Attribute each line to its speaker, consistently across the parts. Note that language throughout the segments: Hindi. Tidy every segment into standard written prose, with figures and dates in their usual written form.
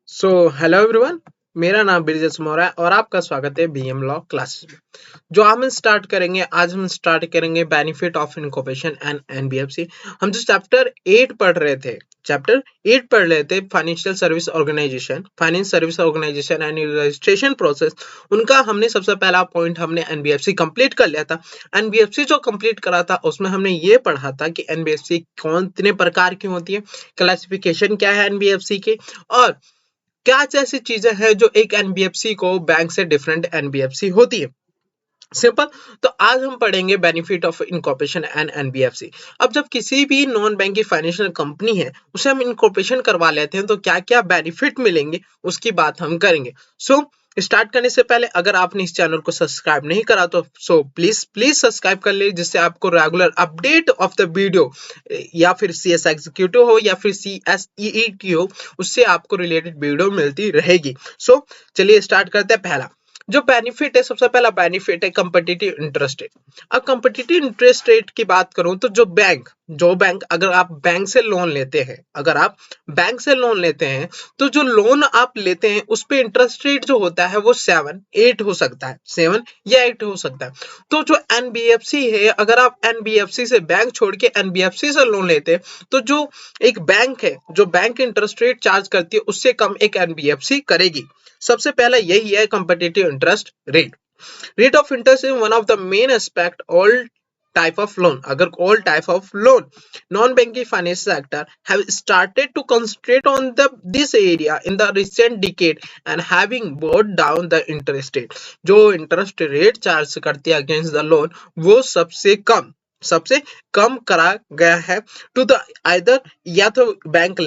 Speaker 1: So hello everyone. मेरा नाम ब्रिजेश मौर्य है और आपका स्वागत है बीएम लॉ क्लासेस में। जो आज हम स्टार्ट करेंगे benefit of incorporation and NBFC. हम जो चैप्टर 8 पढ़ रहे थे financial service organisation and registration process, उनका हमने सबसे पहला पॉइंट हमने एनबीएफसी कंप्लीट कर लिया था। एनबीएफसी जो कंप्लीट करा था उसमें हमने ये पढ़ा था कि एनबीएफसी कितने प्रकार की होती है, क्लासिफिकेशन क्या है एनबीएफसी के, और क्या ऐसी चीजें हैं जो एक एनबीएफसी को बैंक से डिफरेंट एनबीएफसी होती है। सिंपल। तो आज हम पढ़ेंगे benefit of incorporation and NBFC. अब जब किसी भी नॉन बैंकिंग फाइनेंशियल कंपनी है उसे हम इनकॉर्पोरेशन करवा लेते हैं तो क्या क्या बेनिफिट मिलेंगे उसकी बात हम करेंगे। स्टार्ट करने से पहले अगर आपने इस चैनल को सब्सक्राइब नहीं करा तो प्लीज सब्सक्राइब कर ले, जिससे आपको regular update of the video या फिर सीएस एग्जीक्यूटिव हो या फिर सीएसईईटी हो, उससे आपको रिलेटेड वीडियो मिलती रहेगी। चलिए स्टार्ट करते हैं। पहला जो बेनिफिट है, सबसे पहला बेनिफिट है कंपिटिटिव इंटरेस्ट रेट। अब कंपिटिटिव इंटरेस्ट रेट की बात करूं तो जो बैंक अगर आप बैंक से लोन लेते हैं तो जो लोन आप लेते हैं उस पे इंटरेस्ट रेट जो होता है वो 7 हो सकता है 7 या 8 हो सकता है। तो जो एनबीएफसी है, अगर आप एनबीएफसी से बैंक छोड़ के एनबीएफसी से लोन लेते हैं तो जो एक बैंक है, जो बैंक इंटरेस्ट रेट चार्ज करती है उससे कम एक एनबीएफसी करेगी। सबसे पहला यही है competitive interest rate. Rate of interest is one of the main aspect all type of loan. Agar all type of loan, non-banking finance sector have started to concentrate on this area in the recent decade and having brought down the interest rate. जो interest rate charge करती है against the loan वो सबसे कम करा गया है टू द आइदर, या तो बैंक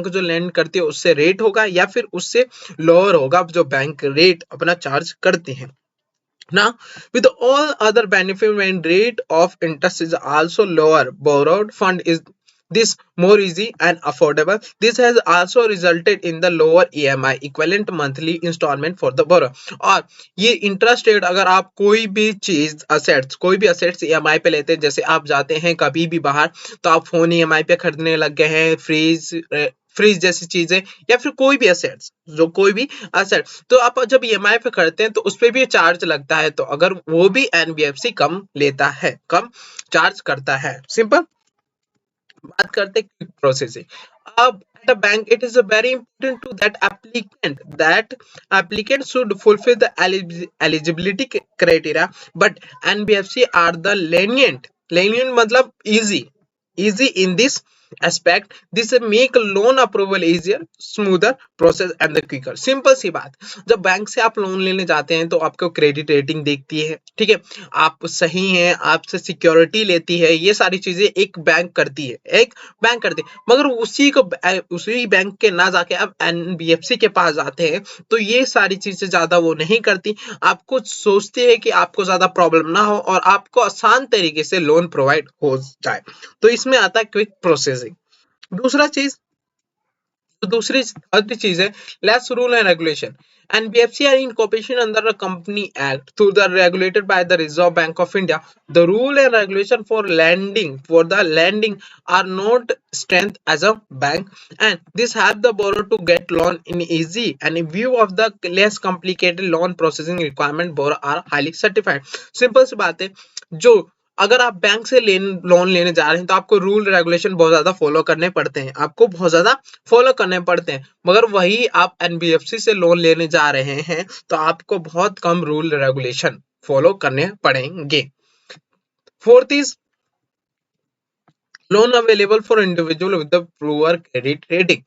Speaker 1: जो लैंड करती है उससे रेट होगा या फिर उससे लोअर होगा जो बैंक रेट अपना चार्ज करती है। Now, with all other benefit, when rate of interest is also lower, borrowed fund is this more easy and affordable. This has also resulted in the lower EMI, equivalent monthly installment for the borrower. और ये इंटरेस्ट रेट, अगर आप कोई भी असेट्स EMI पे लेते हैं, जैसे आप जाते हैं कभी भी बाहर तो आप फोन EMI पे खरीदने लग गए हैं, फ्रिज जैसी चीजें, या फिर कोई भी असेट, तो आप जब ईएमआई पे करते हैं तो उस पे भी चार्ज लगता है। तो अगर वो भी एनबीएफसी कम चार्ज करता है। सिंपल। बात करते क्विक प्रोसेसिंग। अब at a bank it is very important to that applicant should fulfill the eligibility criteria, but NBFC are the lenient मतलब easy in this aspect. This make loan approval easier, smoother process and the quicker. Simple सी बात, जब बैंक से आप लोन लेने जाते हैं तो आपको क्रेडिट रेटिंग देखती है, ठीक है, आप सही हैं, आपसे सिक्योरिटी लेती है, ये सारी चीजें एक बैंक करती है मगर उसी बैंक के ना जाके आप एनबीएफसी के पास जाते हैं तो ये सारी चीजें ज्यादा वो नहीं करती। आपको सोचती है कि आपको ज्यादा प्रॉब्लम ना हो और आपको आसान तरीके से लोन प्रोवाइड हो जाए। तो इसमें आता है क्विक प्रोसेसिंग। दूसरी चीज है less rule and regulation. NBFC are incorporation under the Company Act through the regulated by the Reserve Bank of India. The rule and regulation for the lending are not strength as a bank, and this help the borrower to get loan in easy, and in view of the less complicated loan processing requirement, borrower are highly certified. Simple सी बात है, जो अगर आप बैंक से लोन लेने जा रहे हैं तो आपको रूल रेगुलेशन बहुत ज्यादा फॉलो करने पड़ते हैं, मगर वही आप एनबीएफसी से लोन लेने जा रहे हैं तो आपको बहुत कम रूल रेगुलेशन फॉलो करने पड़ेंगे। Fourth is loan available for individual with the poor credit rating.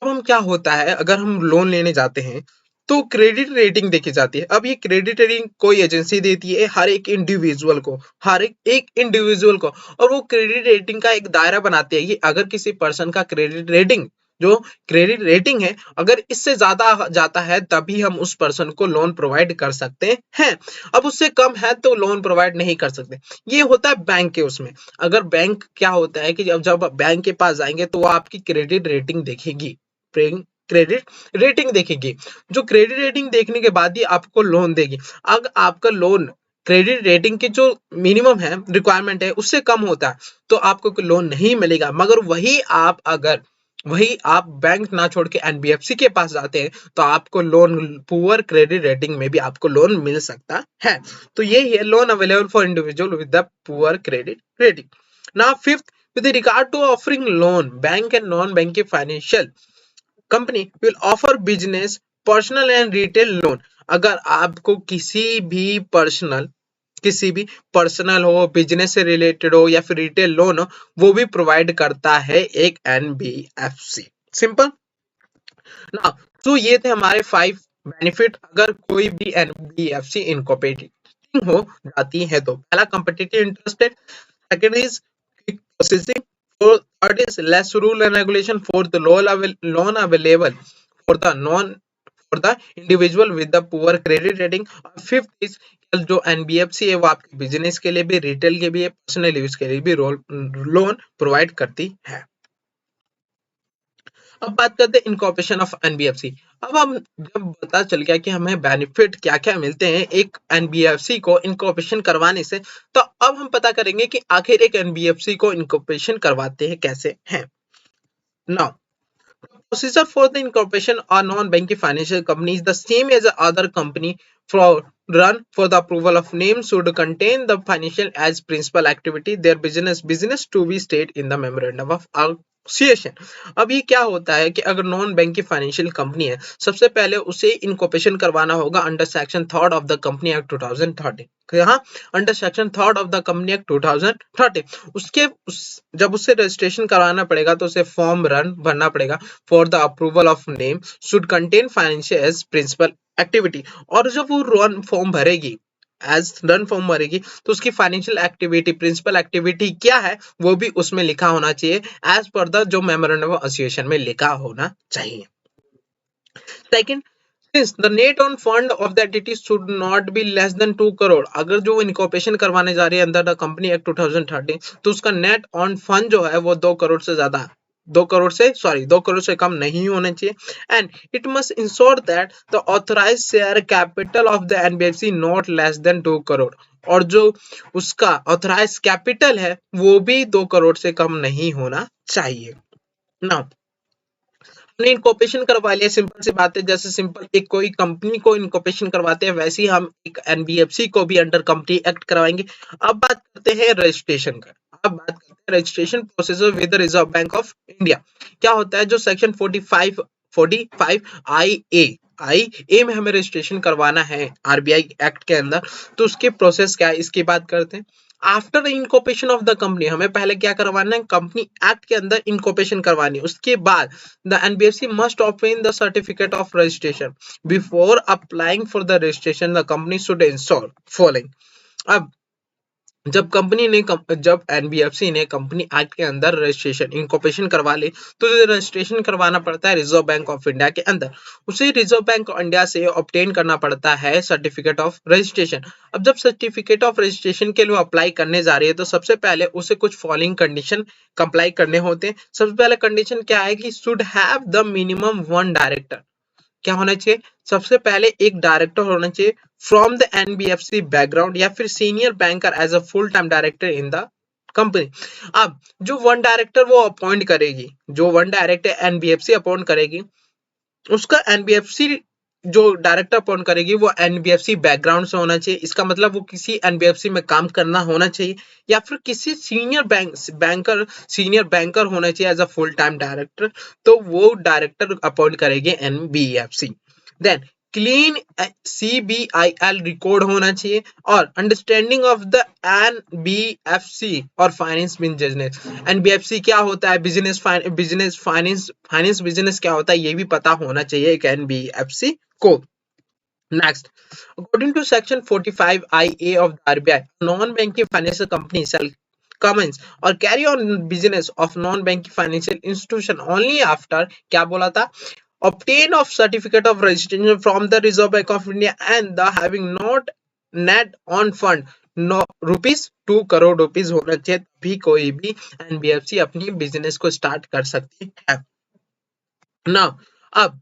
Speaker 1: अब हम क्या होता है, अगर हम लोन लेने जाते हैं तो क्रेडिट रेटिंग देखी जाती है। अब ये क्रेडिट रेटिंग कोई एजेंसी देती है हर एक इंडिविजुअल को, और वो क्रेडिट रेटिंग का एक दायरा बनाती है। ये अगर किसी पर्सन का क्रेडिट रेटिंग है, अगर इससे ज्यादा जाता है तभी हम उस पर्सन को लोन प्रोवाइड कर सकते हैं। अब उससे कम है तो लोन प्रोवाइड नहीं कर सकते। ये होता है बैंक के उसमें। अगर बैंक क्या होता है कि जब बैंक के पास जाएंगे तो वो आपकी क्रेडिट रेटिंग देखेगी, जो क्रेडिट रेटिंग देखने के बाद ही आपको लोन देगी। अगर आपका लोन क्रेडिट रेटिंग की जो मिनिमम है रिक्वायरमेंट है उससे कम होता है तो आपको लोन नहीं मिलेगा। मगर वही आप अगर वही आप बैंक ना छोड़ के एनबीएफसी के पास जाते हैं तो आपको लोन पुअर क्रेडिट रेटिंग में भी आपको लोन मिल सकता है। तो यही है loan available for individual with the poor credit rating. Now fifth, with regard to offering loan, bank and non-banking financial company will offer business, personal and retail loan। अगर आपको किसी भी पर्सनल हो, बिजनेस से रिलेटेड हो या फिर रिटेल लोन हो, वो भी प्रोवाइड करता है एक एनबीएफसी। सिंपल ना। तो ये थे हमारे 5 बेनिफिट अगर कोई भी एनबीएफसी इनकॉर्पोरेटिंग हो जाती है तो। पहला competitive interest rate, second is quick processing, third is less rule and regulation, fourth loan available for the non for the individual with the poor credit rating, और फिफ्थ इज जो एनबीएफसी है वो आपके बिजनेस के लिए भी, रिटेल के भी है, पर्सनल यूज के लिए भी लोन प्रोवाइड करती है। अब बात करते हैं इनकॉर्पोरेशन ऑफ एनबीएफसी। अब हम जब पता चल गया कि हमें बेनिफिट क्या क्या मिलते हैं एक एनबीएफसी को इनकॉर्पोरेशन करवाने से, तो अब हम पता करेंगे कि आखिर एक एनबीएफसी को इनकॉर्पोरेशन करवाते हैं कैसे हैं। Now procedure for the incorporation or non-banking financial company is the same as the other company for run for the approval of name should contain the financial as principal activity their business to be stated in the memorandum of association। अब ये क्या होता है कि अगर नॉन बैंकिंग फाइनेंशियल कंपनी है, सबसे पहले उसे इनकॉर्पोरेशन करवाना होगा under section 3 of the company act 2013। यहाँ under section 3 of the company act 2013 जब उससे रजिस्ट्रेशन करवाना पड़ेगा तो उसे फॉर्म रन भरना पड़ेगा for the approval of name should contain financial as principal activity. और जब वो रन फॉर्म भरेगी तो उसकी फाइनेंशियल एक्टिविटी, प्रिंसिपल एक्टिविटी क्या है वो भी उसमें लिखा होना चाहिए एज पर द जो मेमोरेंडम ऑफ एसोसिएशन में लिखा होना चाहिए। Second, since the net on fund of the entity should not be less than 2 crore, अगर जो इनकॉर्पोरेशन करवाने जा रही है अंदर द कंपनी एक्ट 2013 तो उसका नेट ऑन फंड जो है वो 2 करोड़ से ज्यादा 2 करोड़ से कम नहीं होना चाहिए। And it must ensure that the authorised share capital of the NBFC not less than 2 crore, और जो उसका ऑथराइज्ड कैपिटल है वो भी 2 करोड़ से कम नहीं होना चाहिए। नाउ हमने इनकॉर्पोरेशन करवा लिया, सिंपल सी बात है, जैसे सिंपल एक कोई कंपनी को इनकॉर्पोरेशन करवाते हैं वैसे ही हम एक एनबीएफसी को भी अंडर कंपनी एक्ट करवाएंगे। अब बात करते हैं रजिस्ट्रेशन का। अब बात करते हैं registration procedure with the reserve bank of India. क्या होता है जो सेक्शन 45 आई ए में हमें रजिस्ट्रेशन करवाना है आरबीआई एक्ट के अंदर, तो उसके प्रोसेस क्या है इसकी बात करते हैं। After incorporation of the company हमें पहले क्या करवाना है, कंपनी एक्ट के अंदर इनकॉर्पोरेशन करवानी है। उसके बाद the NBFC must obtain the certificate of registration before applying for the registration the company should install following। अब जब एनबीएफसी ने कंपनी एक्ट के अंदर रजिस्ट्रेशन इनकॉर्पोरेशन करवा ली तो रजिस्ट्रेशन करवाना पड़ता है रिजर्व बैंक ऑफ इंडिया के अंदर। उसे रिजर्व बैंक ऑफ इंडिया से ऑब्टेन करना पड़ता है सर्टिफिकेट ऑफ रजिस्ट्रेशन। अब जब सर्टिफिकेट ऑफ रजिस्ट्रेशन के लिए अप्लाई करने जा रही है तो सबसे पहले उसे कुछ फॉलोइंग कंडीशन कंप्लाई करने होते हैं। सबसे पहले कंडीशन क्या है कि should have the minimum 1 director. क्या होना चाहिए, सबसे पहले एक डायरेक्टर होना चाहिए फ्रॉम द एनबीएफसी बैकग्राउंड या फिर senior banker as a full time director in the company. अब जो 1 डायरेक्टर वो अपॉइंट करेगी, जो 1 डायरेक्टर एनबीएफसी अपॉइंट करेगी, उसका एनबीएफसी जो डायरेक्टर अपॉइंट करेगी वो एनबीएफसी बैकग्राउंड से होना चाहिए। इसका मतलब वो किसी एनबीएफसी में काम करना होना चाहिए या फिर किसी सीनियर बैंकर होना चाहिए as a full time director, तो वो डायरेक्टर अपॉइंट करेगी NBFC. Then clean CBIL record होना चाहिए और अंडरस्टैंडिंग ऑफ द एनबीएफसी और फाइनेंस बिजनेस। एनबीएफसी क्या होता है, फाइनेंस बिजनेस क्या होता है ये भी पता होना चाहिए एक एनबीएफसी को। Next, according to section 45 IA of the RBI, non-banking financial company shall commence or carry on business of non-banking financial institution only after क्या बोला था, obtain of certificate of registration from the Reserve Bank of India and the having not net on fund no ₹2 crore होना चाहिए, तभी कोई भी एनबीएफसी अपनी बिजनेस को स्टार्ट कर सकती है। नाउ अब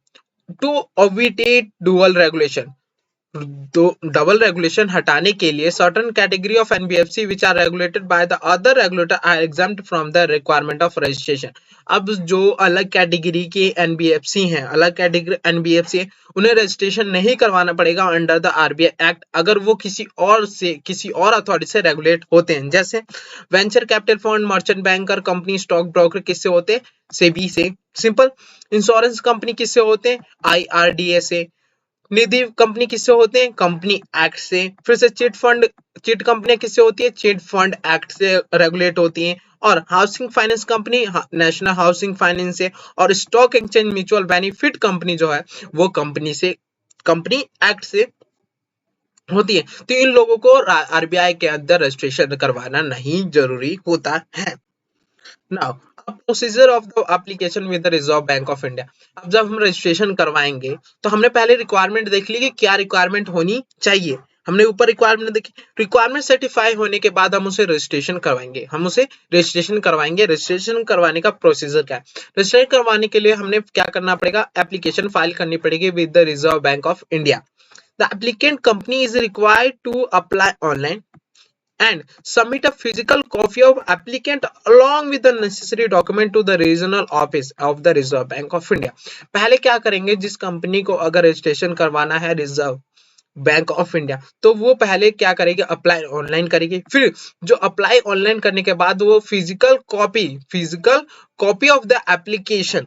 Speaker 1: टू obviate dual regulation, दो डबल रेगुलेशन हटाने के लिए certain category of NBFC which are regulated by the other regulator are exempt from the requirement of registration. अब जो अलग कैटेगरी के एनबीएफसी हैं, अलग कैटेगरी एनबीएफसी है, उन्हें रजिस्ट्रेशन नहीं करवाना पड़ेगा अंडर द आरबीआई एक्ट अगर वो किसी और अथॉरिटी से रेगुलेट होते हैं। जैसे venture capital fund, merchant banker, company, stock broker किससे होते हैं? सेबी से। सिंपल। इंश्योरेंस कंपनी किससे होते हैं? आईआरडीए से। निधि कंपनी किससे होते हैं? कंपनी एक्ट से। फिर से चिट कंपनियां किससे होती है? चिट फंड एक्ट से रेगुलेट होती हैं। और housing finance company national housing finance से। और stock exchange mutual benefit company जो है वो कंपनी एक्ट से होती है। तो इन लोगों को आरबीआई के अंदर रजिस्ट्रेशन करवाना नहीं जरूरी होता है। Now procedure of the application with the reserve bank of India. अब जब हम रजिस्ट्रेशन करवाएंगे तो हमने पहले रिक्वायरमेंट देख ली कि क्या रिक्वायरमेंट होनी चाहिए। हमने ऊपर रिक्वायरमेंट देखी, रिक्वायरमेंट सर्टिफाई होने के बाद हम उसे रजिस्ट्रेशन करवाएंगे। रजिस्ट्रेशन करवाने का प्रोसीजर क्या है? रजिस्ट्रेशन करवाने के लिए हमने क्या करना पड़ेगा? एप्लीकेशन फाइल करनी पड़ेगी with the reserve bank of India. The applicant company is required to apply online and submit a physical copy of applicant along with the necessary document to the regional office of the Reserve Bank of India। पहले क्या करेंगे? जिस कंपनी को अगर रजिस्ट्रेशन करवाना है रिजर्व बैंक ऑफ इंडिया तो वो पहले क्या करेगी? अप्लाई ऑनलाइन करेगी। फिर जो अप्लाई ऑनलाइन करने के बाद वो physical copy of the application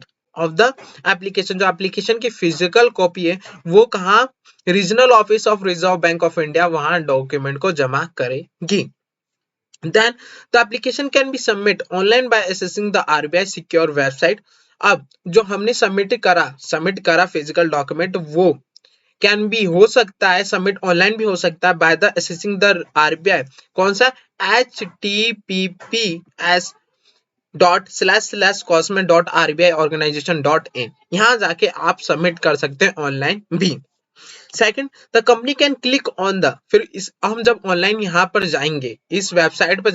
Speaker 1: जो एप्लीकेशन की फिजिकल कॉपी है वो कहाँ? Regional office of reserve bank of India, वहां डॉक्यूमेंट को जमा करेगी। Then the application can be submit online by accessing the RBI secure website। अब जो हमने सबमिट करा फिजिकल डॉक्यूमेंट वो कैन बी हो सकता है, सबमिट ऑनलाइन भी हो सकता है by the assessing the RBI. कौन सा? https://cosmet.rbi.organization.in। यहाँ जाके आप सबमिट कर सकते हैं ऑनलाइन भी। Second, the company can click on the, फिर हम जब ऑनलाइन यहाँ पर जाएंगे, इस वेबसाइट पर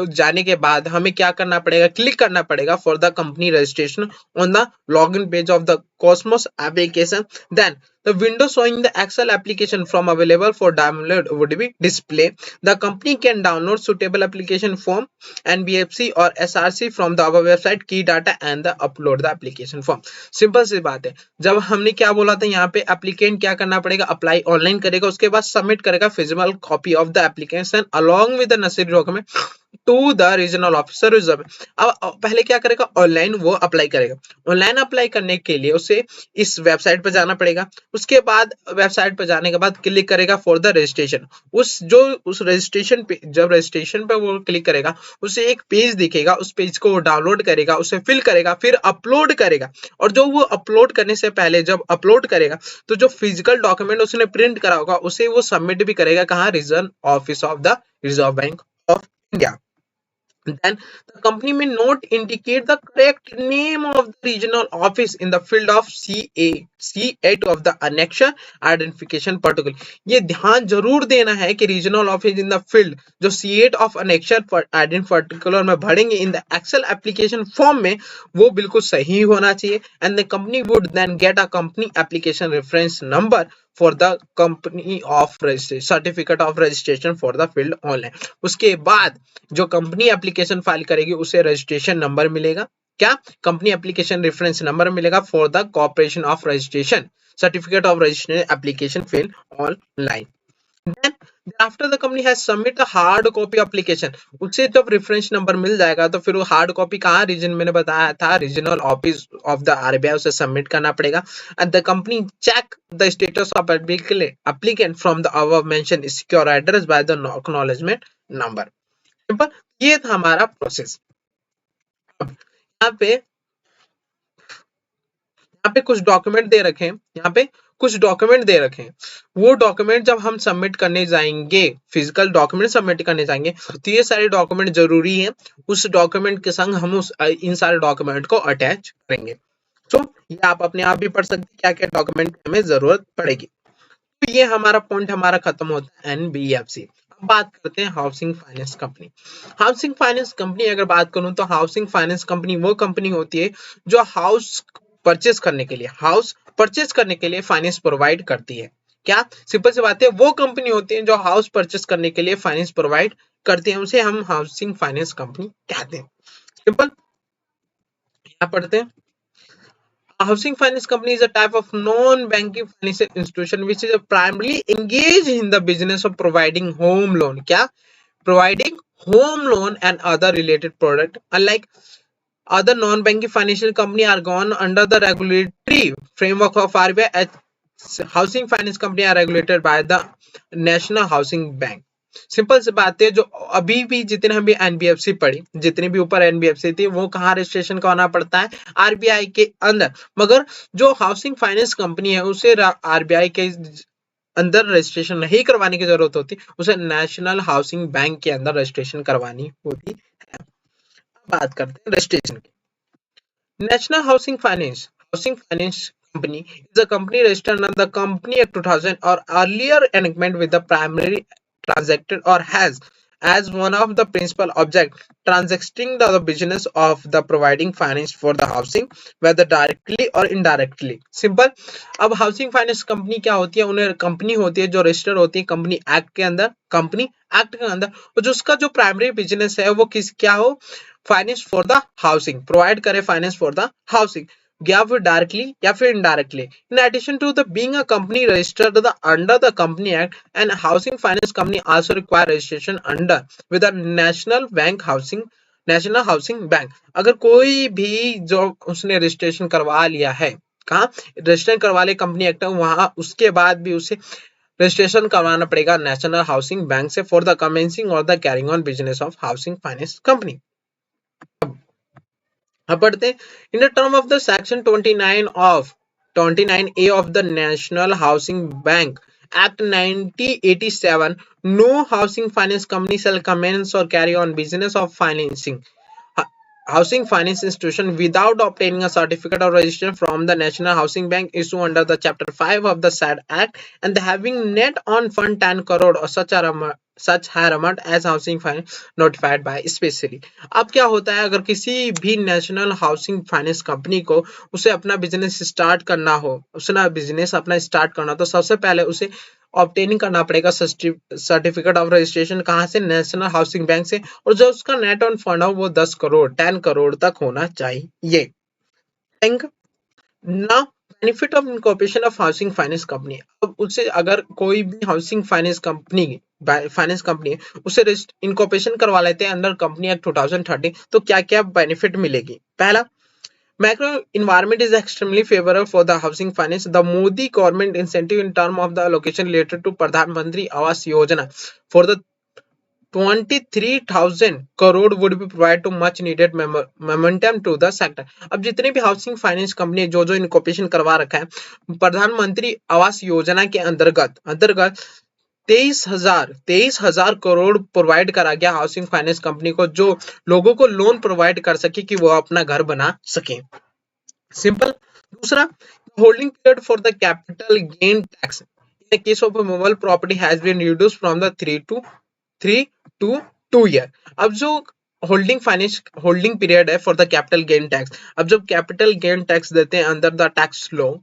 Speaker 1: जाने के बाद हमें क्या करना पड़ेगा? क्लिक करना पड़ेगा for the company registration on the login page of the Cosmos application. Then the window showing the Excel application from available for download would be display। The company can download suitable application form, NBFC or SRC from the above website, key data and the upload the application form। Simple सी बात है। जब हमने क्या बोला था यहाँ पे एप्लीकेंट क्या करना पड़ेगा? अप्लाई ऑनलाइन करेगा, उसके बाद सबमिट करेगा physical copy of the application along with the necessary document to the regional officer reserve. अब पहले क्या करेगा? ऑनलाइन वो अप्लाई करेगा। ऑनलाइन अप्लाई करने के लिए उसे इस वेबसाइट पर जाना पड़ेगा। उसके बाद वेबसाइट पर जाने के बाद क्लिक करेगा फॉर द रजिस्ट्रेशन। उस रजिस्ट्रेशन पे जब रजिस्ट्रेशन पे वो क्लिक करेगा उसे एक पेज दिखेगा, उस पेज को वो डाउनलोड करेगा, उसे फिल करेगा, फिर अपलोड करेगा। और जो वो अपलोड करने से पहले जब अपलोड करेगा तो जो फिजिकल डॉक्यूमेंट उसने प्रिंट करा होगा उसे वो सबमिट भी करेगा कहाँ? Region office of the reserve bank of India. Then the company may not indicate the correct name of the regional office in the field of C8 of the annexure identification particular। ये ध्यान जरूर देना है कि regional office in the field जो C8 of annexure identification particular में भरेंगे in the Excel application form में वो बिल्कुल सही होना चाहिए। And the company would then get a company application reference number for the company of certificate of registration for the field online। उसके बाद जो कंपनी एप्लीकेशन फाइल करेगी उसे रजिस्ट्रेशन नंबर मिलेगा। क्या? कंपनी एप्लीकेशन रेफरेंस नंबर मिलेगा for the corporation of registration certificate of registration application fill online. Then after the company has submit a hard copy application, उसे जब रेफरेंस नंबर मिल जाएगा तो फिर वो हार्ड कॉपी कहाँ? रीजन मैंने बताया था regional office of the RBI, उसे सबमिट करना पड़ेगा। And the company cheque the status of applicant from the above mention secure address by the acknowledgement number. Simple, ये था हमारा प्रोसेस। अब यहाँ पे कुछ डॉक्यूमेंट दे रखे हैं, वो डॉक्यूमेंट जब हम सबमिट करने जाएंगे, फिजिकल डॉक्यूमेंट सबमिट करने जाएंगे तो ये सारे डॉक्यूमेंट जरूरी है। उस डॉक्यूमेंट के संग हम इन सारे डॉक्यूमेंट को अटैच करेंगे। तो ये आप अपने आप भी पढ़ सकते हैं क्या क्या डॉक्यूमेंट हमें जरूरत पड़ेगी। तो ये हमारा पॉइंट हमारा खत्म होता है एनबीएफसी। अब बात करते हैं housing finance company. Housing finance company अगर बात करूं तो हाउसिंग फाइनेंस कंपनी वो कंपनी होती है जो हाउस परचेज करने के लिए, हाउस परचेज करने के लिए फाइनेंस प्रोवाइड करती है। क्या? सिंपल सी बात है, वो कंपनी होती है जो हाउस परचेज करने के लिए फाइनेंस प्रोवाइड करती है, उसे हम हाउसिंग फाइनेंस कंपनी कहते हैं। सिंपल। यहाँ पढ़ते हैं, a housing finance company is a type of non-banking financial institution which is primarily engaged in the business of providing home loan. क्या? Providing home loan and other related product. Unlike other non-banking financial company are gone under the regulatory framework of RBI, as housing finance company are regulated by the National Housing Bank. Simple सी बात है, जो अभी भी जितने हम भी एनबीएफसी पढ़ी, जितनी भी ऊपर एनबीएफसी थी, वो कहाँ रजिस्ट्रेशन करवाना पड़ता है? आरबीआई के अंदर। मगर जो हाउसिंग फाइनेंस कंपनी है उसे आरबीआई के अंदर रजिस्ट्रेशन नहीं करवाने की जरूरत होती, उसे नेशनल हाउसिंग बैंक के अंदर रजिस्ट्रेशन करवानी होती है। बात करते हैं रजिस्ट्रेशन की। National Housing Finance Company is a company registered under the Company Act 2000 or earlier enactment with the primary transacted or has as one of the principal object transacting the business of the providing finance for the housing whether directly or indirectly. Simple. अब हाउसिंग फाइनेंस कंपनी क्या होती है? उन्हें कंपनी होती है जो रजिस्टर होती है कंपनी एक्ट के अंदर, कंपनी एक्ट के अंदर, और जो उसका जो प्राइमरी बिजनेस है वो किस क्या हो? Finance for the housing, provide करे फाइनेंस फॉर द हाउसिंग, या फिर डायरेक्टली या फिर indirectly. In addition to the being a company registered under the company act and housing finance company also require registration under with the national housing bank. अगर कोई भी जो उसने रजिस्ट्रेशन करवा लिया है, कहाँ रजिस्ट्रेशन करवा ले कंपनी एक्ट, वहां उसके बाद भी उसे रजिस्ट्रेशन करवाना पड़ेगा नेशनल हाउसिंग बैंक से फॉर द कमेंसिंग और the carrying on business of housing finance company. अब पढ़ते हैं, in the term of the section 29A of the National Housing Bank Act 1987, no housing finance company shall commence or carry on business of financing housing finance institution without obtaining a certificate of registration from the National Housing Bank issued under the Chapter 5 of the said Act and having net on fund 10 crore or such higher amount as housing finance notified by specially। अब क्या होता है, अगर किसी भी नेशनल हाउसिंग फाइनेंस कंपनी को उसे अपना बिजनेस स्टार्ट करना हो, उसने बिजनेस अपना स्टार्ट करना, तो सबसे पहले उसे ऑब्टेनिंग करना पड़ेगा सर्टिफिकेट ऑफ रजिस्ट्रेशन, कहाँ से? नेशनल हाउसिंग बैंक से, और जो उसका नेट ऑन फंड हो वो 10 करोड़ 10 करोड़ तक होना चाहिए। Now benefit of incorporation of housing finance company. अब उससे अगर कोई भी हाउसिंग फाइनेंस कंपनी है उसे इनकॉर्पोरेशन करवा लेते हैं अंडर कंपनी एक्ट 2013, तो क्या क्या बेनिफिट मिलेगी? पहला, macro environment is extremely favorable for the housing finance. The Modi government incentive in term of the allocation related to Pradhan Mantri Awas Yojana for the 23,000 crore would be provided to much needed momentum to the sector। अब जितने भी हाउसिंग फाइनेंस कंपनी जो जो इनकॉर्पोरेशन करवा रखा है प्रधानमंत्री आवास योजना के अंतर्गत 23,000 करोड़ प्रोवाइड करा गया हाउसिंग फाइनेंस कंपनी को, जो लोगों को लोन प्रोवाइड कर सके कि वो अपना घर बना सके। सिंपल। दूसरा, holding period for the capital gain tax in case of movable property has been reduced from the 3 to 2 year. अब जो होल्डिंग पीरियड है for the capital gain tax, अब जब कैपिटल गेन टैक्स देते हैं अंदर द टैक्स लॉ,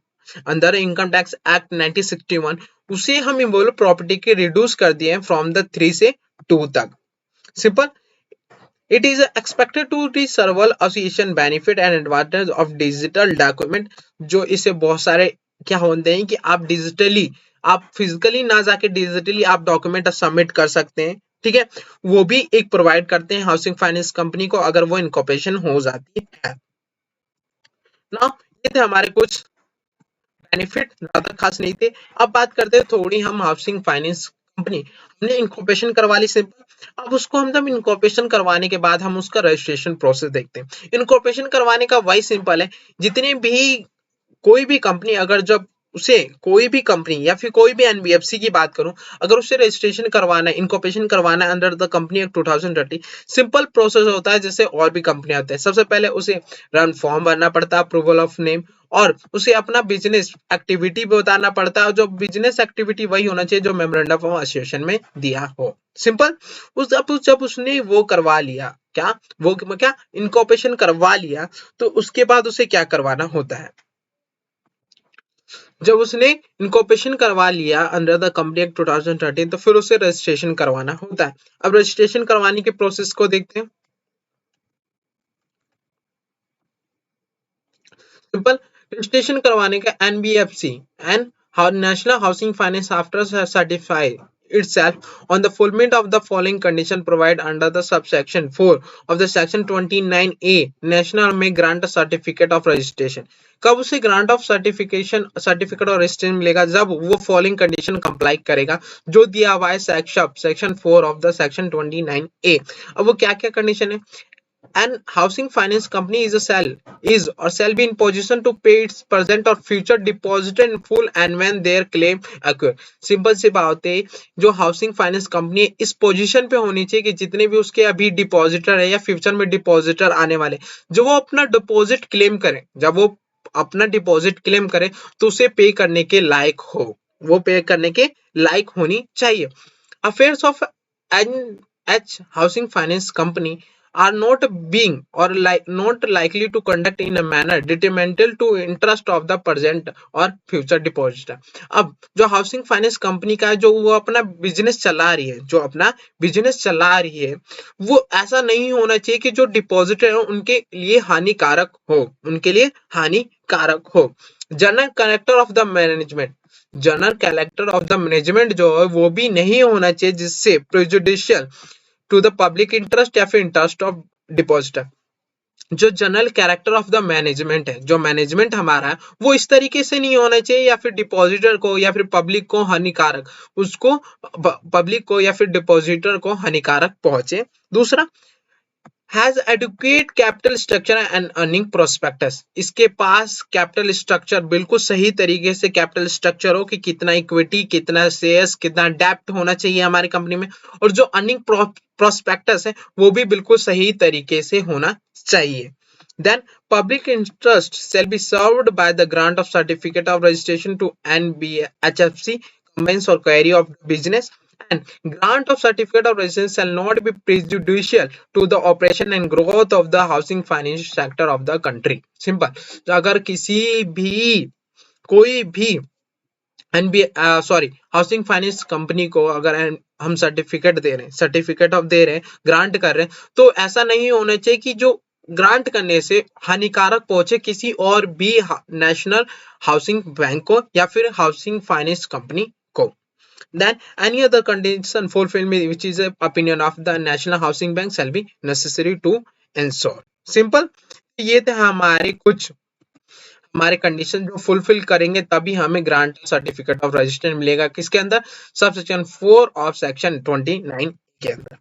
Speaker 1: अंदर इनकम टैक्स एक्ट 1961, उसे हम इमूवेबल प्रॉपर्टी के रिड्यूस कर दिए फ्रॉम द 3 से 2 तक। Simple. It is expected to reach several association benefit and advantage of digital document, जो इसे बहुत सारे क्या होते हैं कि आप डिजिटली, आप फिजिकली ना जाके डिजिटली आप डॉक्यूमेंट सबमिट कर सकते हैं, ठीक है, वो भी एक प्रोवाइड करते हैं हाउसिंग फाइनेंस कंपनी को अगर वो इनकॉर्पोरेशन हो जाती है ना। ये थे हमारे कुछ बेनिफिट, ज्यादा खास नहीं थे। अब बात करते हैं थोड़ी हम हाउसिंग फाइनेंस कंपनी, हमने इनकॉर्पोरेशन करवा ली सिंपल। अब उसको हम जब इनकॉर्पोरेशन करवाने के बाद हम उसका रजिस्ट्रेशन प्रोसेस देखते हैं। इनकॉर्पोरेशन करवाने का वही सिंपल है, जितने भी कोई भी कंपनी, अगर जब उसे कोई भी कंपनी या फिर कोई भी एनबीएफसी की बात करूं, अगर उसे रजिस्ट्रेशन करवाना है, इनकॉर्पोरेशन करवाना है under the company act 2030, simple process होता है जैसे और भी कंपनियां होते हैं। सबसे पहले उसे रन फॉर्म भरना पड़ता है, अप्रूवल ऑफ नेम, और उसे अपना बिजनेस एक्टिविटी भी बताना पड़ता है। जो बिजनेस एक्टिविटी वही होना चाहिए जो मेमोरेंडम ऑफ एसोसिएशन में दिया हो। सिंपल। जब उसने वो करवा लिया, क्या इनकॉर्पोरेशन करवा लिया, तो उसके बाद उसे क्या करवाना होता है? जब उसने इनकॉर्पोरेशन करवा लिया अंडर द कंपनी एक्ट 2013 तो फिर उसे रजिस्ट्रेशन करवाना होता है। अब रजिस्ट्रेशन करवाने के प्रोसेस को देखते हैं। सिंपल, रजिस्ट्रेशन करवाने का NBFC and national housing finance after certify itself on the fulfillment of the following condition provided under the subsection 4 of the section 29A national में grant a certificate of registration। कब उसे ग्रांट ऑफ सर्टिफिकेशन सर्टिफिकेट और रजिस्ट्रेशन मिलेगा? जब वो फॉलोइंग कंडीशन कंप्लाई करेगा जो दिया हुआ है section 4 of the section 29A। अब वो क्या क्या कंडीशन है? An housing finance company is or shall be in position to pay its present or future deposit in full and when their claim occur। Simple सी बात है, जो हाउसिंग फाइनेंस कंपनी है इस पोजीशन पे होनी चाहिए कि जितने भी उसके अभी डिपॉजिटर है या फ्यूचर में डिपॉजिटर आने वाले, जो वो अपना डिपॉजिट क्लेम करें, जब वो अपना डिपॉजिट क्लेम करे तो उसे पे करने के लायक हो, वो पे करने के लायक होनी चाहिए। Affairs of an H housing finance company are not being or not likely to conduct in a manner detrimental to interest of the present or future depositor। अब जो हाउसिंग फाइनेंस कंपनी का है, जो वो अपना बिजनेस चला रही है, जो अपना बिजनेस चला रही है, वो ऐसा नहीं होना चाहिए कि जो डिपॉजिटर है उनके लिए हानिकारक हो, उनके लिए हानिकारक हो। General collector of the management, general collector of the management जो है वो भी नहीं होना चाहिए जिससे prejudicial to the public interest या फिर इंटरेस्ट ऑफ डिपॉजिटर। जो general character of the management है, जो मैनेजमेंट हमारा है, वो इस तरीके से नहीं होना चाहिए या फिर डिपॉजिटर को या फिर पब्लिक को हानिकारक, उसको पब्लिक को या फिर डिपॉजिटर को हानिकारक पहुंचे। दूसरा, has adequate capital structure and earning prospectus, इसके पास कैपिटल स्ट्रक्चर बिल्कुल सही तरीके से कैपिटल स्ट्रक्चर हो कि कितना इक्विटी, कितना शेयर्स, कितना डेप्ट होना चाहिए हमारी कंपनी में, और जो अर्निंग प्रोस्पेक्टस है वो भी बिल्कुल सही तरीके से होना चाहिए। Then public interest shall be served by the grant of certificate of registration to NBHFC commence or query of business, and grant of certificate of registration shall not be prejudicial to the operation and growth of the housing finance sector of the country। Simple, तो अगर किसी भी कोई भी NB sorry housing finance company को अगर हम सर्टिफिकेट दे रहे हैं, सर्टिफिकेट ऑफ दे रहे हैं, ग्रांट कर रहे हैं, तो ऐसा नहीं होना चाहिए कि जो ग्रांट करने से हानिकारक पहुंचे किसी और भी नेशनल हाउसिंग बैंक को या फिर हाउसिंग फाइनेंस कंपनी को। Then any other condition fulfillment which is a opinion of the national housing bank shall be necessary to ensure। Simple, ये थे हमारे कुछ हमारे कंडीशन जो फुलफिल करेंगे तभी हमें ग्रांट सर्टिफिकेट ऑफ रजिस्ट्रेशन मिलेगा। किसके अंदर? सब सेक्शन 4 ऑफ सेक्शन 29 के अंदर।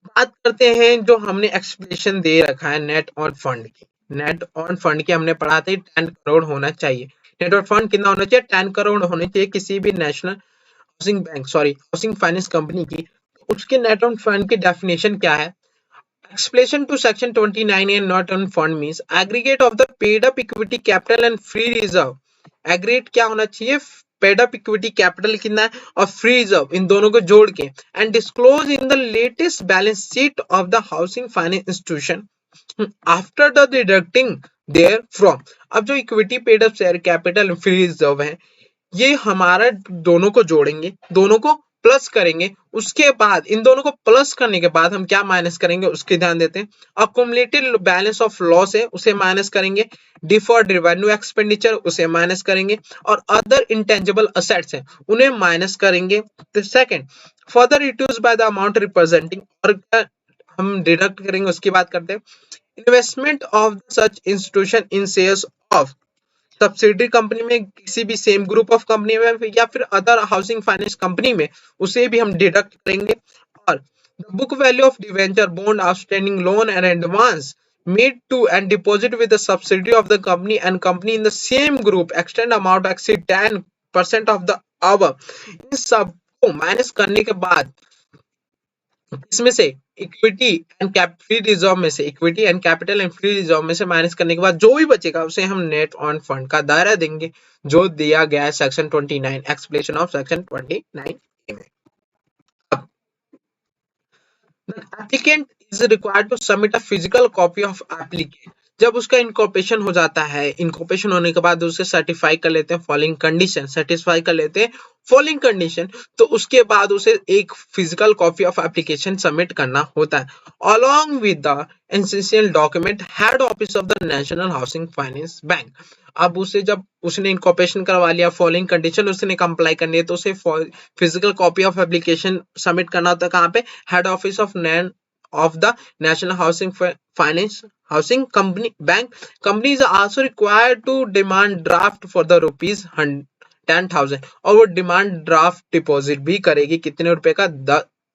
Speaker 1: बात करते हैं जो हमने एक्सप्लेनेशन दे रखा है नेट ऑन फंड की। नेट ऑन फंड की हमने पढ़ा था 10 करोड़ होना चाहिए। नेट ऑन फंड कितना होना चाहिए? 10 करोड़ होने चाहिए किसी भी national housing bank housing finance company की। उसके नेट ऑन फंड की डेफिनेशन क्या है? Explanation to section 29 and not on fund means aggregate of the paid up equity capital and free reserve। aggregate क्या होना चाहिए? paid up equity capital कितना है और free reserve, इन दोनों को जोड़ के and disclose in the latest balance sheet of the housing finance institution after the deducting therefrom। अब जो equity paid up share capital free reserve है, ये हमारा दोनों को जोड़ेंगे, दोनों को प्लस करेंगे, उसके बाद इन दोनों को प्लस करने के बाद हम क्या माइनस करेंगे उसके ध्यान देते हैं। अक्यूमुलेटेड बैलेंस ऑफ लॉस है उसे माइनस करेंगे, डिफर्ड रेवेन्यू एक्सपेंडिचर उसे माइनस करेंगे, और अदर इंटेंजिबल असेट्स है उन्हें माइनस करेंगे। तो second, further reduce by the amount representing, और हम डिडक्ट करेंगे उसकी बात करते हैं। Investment of such institution in shares of subsidiary company में, किसी भी सेम ग्रुप ऑफ कंपनी में या फिर अदर हाउसिंग फाइनेंस कंपनी में, उसे भी हम डिडक्ट करेंगे। और book value of debenture bond outstanding loan and advance made to and deposit with the subsidiary of the company and company in the same group extend amount exceed 10% of the above, इन सब को माइनस करने के बाद इसमें से इक्विटी एंड फ्री रिजर्व में से, equity and capital and free reserve में से माइनस करने के बाद जो भी बचेगा उसे हम नेट ऑन फंड का दायरा देंगे जो दिया गया है सेक्शन 29 एक्सप्लेनेशन ऑफ सेक्शन 29 में। The applicant is required to submit a physical copy of application। जब उसका इनकॉर्पोरेशन हो जाता है, इनकॉर्पोरेशन होने के बाद उसे सर्टिफाई कर लेते हैं फॉलोइंग कंडीशन, सेटिस्फाई कर लेते हैं फॉलोइंग कंडीशन, तो उसके बाद उसे एक physical copy of application submit करना होता है along with the essential document head office of the national housing finance bank. अब उसे जब उसने इनकॉर्पोरेशन करवा लिया, फॉलोइंग कंडीशन उसने कंप्लाई करनी है, तो उसे physical copy of application submit करना होता है कहाँ पे, head office of the National Housing Finance Housing Company Bank. Company is also required to demand draft for the rupees 10,000 और वो डिमांड ड्राफ्ट डिपॉजिट भी करेगी कितने रुपए का,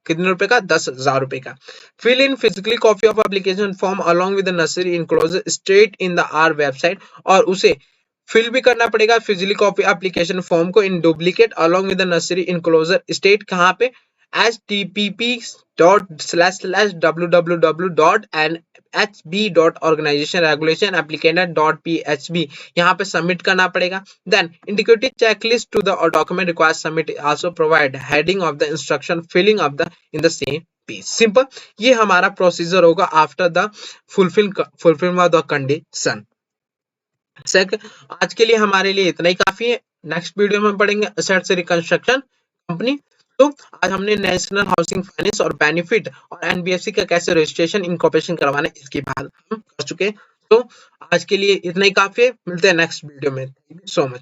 Speaker 1: कितने रुपए का, 10,000 रुपए का। Fill in physically copy of application form along with the necessary enclosure state in the R website, और उसे फिल भी करना पड़ेगा फिजिकली कॉपी एप्लीकेशन फॉर्म को in duplicate along with the necessary enclosure state कहाँ पे, http://www.nhb.organizationregulationapplicator.php यहाँ पे सबमिट करना पड़ेगा। Then indicative checklist to the document required submit also provide heading of the instruction filling of the in the same page. Simple, ये हमारा प्रोसीजर होगा after the fulfil of the condition. आज के लिए हमारे लिए इतना ही काफी है। नेक्स्ट वीडियो में पढ़ेंगे असेट्स रिकंस्ट्रक्शन कंपनी। तो आज हमने नेशनल हाउसिंग फाइनेंस और बेनिफिट और एनबीएफसी का कैसे रजिस्ट्रेशन इनकॉर्पोरेशन करवाना है इसकी बात हम कर चुके हैं। तो आज के लिए इतना ही काफी है, मिलते हैं नेक्स्ट वीडियो में। Thank you so much.